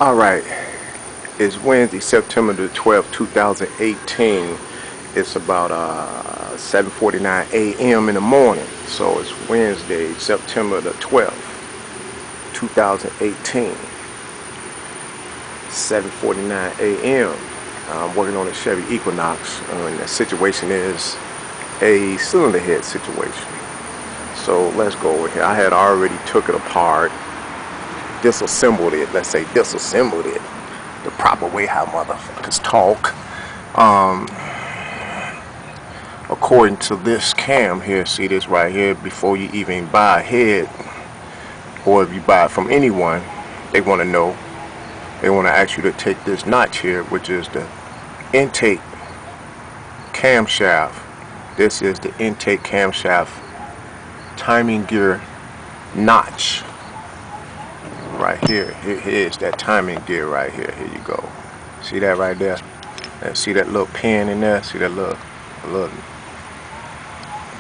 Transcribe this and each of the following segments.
Alright, it's Wednesday, September the 12th, 2018. It's about 7:49 a.m. in the morning. So it's Wednesday, September the 12th, 2018. 7:49 a.m. I'm working on a Chevy Equinox, and the situation is a cylinder head situation. So let's go over here. I had already took it apart, disassembled it, let's say disassembled it the proper way how motherfuckers talk. According to this cam here, see this right here, before you even buy a head, or if you buy it from anyone, they want to know, they want to ask you to take this notch here, which is the intake camshaft. This is the intake camshaft timing gear notch. Right here, here's that timing gear right here. Here you go. See that right there? And see that little pin in there? See that little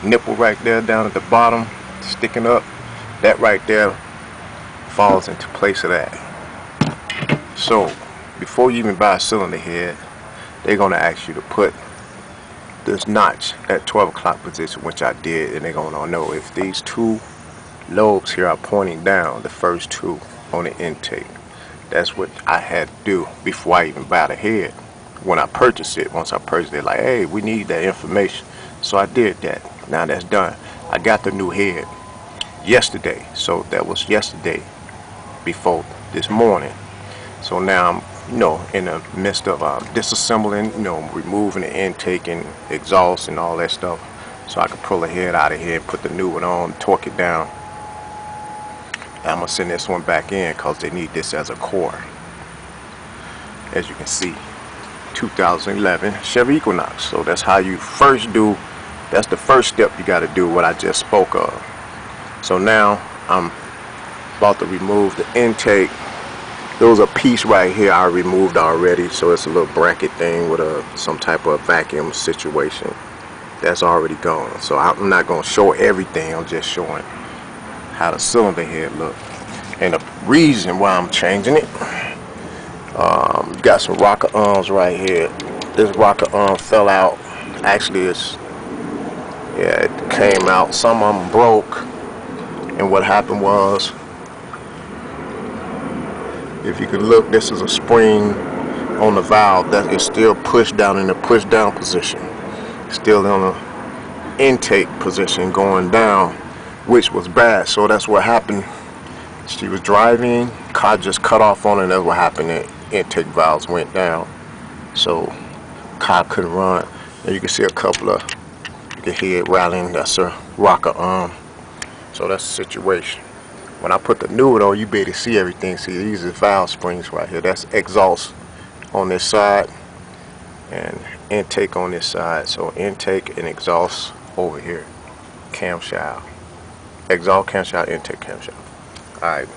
nipple right there down at the bottom sticking up? That right there falls into place of that. So before you even buy a cylinder head, they're gonna ask you to put this notch at 12 o'clock position, which I did, and they're gonna know if these two lobes here are pointing down, the first two on the intake. That's what I had to do before I even buy the head. When I purchased it, once I purchased it, like, hey, we need that information. So I did that. Now that's done. I got the new head yesterday. So that was yesterday before this morning. So now I'm, in the midst of disassembling, removing the intake and exhaust and all that stuff, so I can pull the head out of here and put the new one on, torque it down. I'm gonna send this one back in because they need this as a core. As you can see, 2011 Chevy Equinox. So that's how you first do, that's the first step you got to do, what I just spoke of. So now I'm about to remove the intake. There was a piece right here I removed already, so it's a little bracket thing with some type of vacuum situation. That's already gone. So I'm not gonna show everything, I'm just showing how the cylinder head look. And the reason why I'm changing it, you got some rocker arms right here. This rocker arm fell out. Actually, it came out. Some of them broke. And what happened was, if you can look, this is a spring on the valve that is still pushed down in the push down position. Still in the intake position going down, which was bad. So that's what happened. She was driving, car just cut off on her, and that's what happened. The intake valves went down, so car couldn't run. And you can see a couple of, you can hear it rattling. That's a rocker arm. So that's the situation. When I put the new one on, you be able to see everything. See, these are valve springs right here. That's exhaust on this side and intake on this side. So intake and exhaust over here. Camshaft. Exhaust camshaft, intake camshaft. Alright.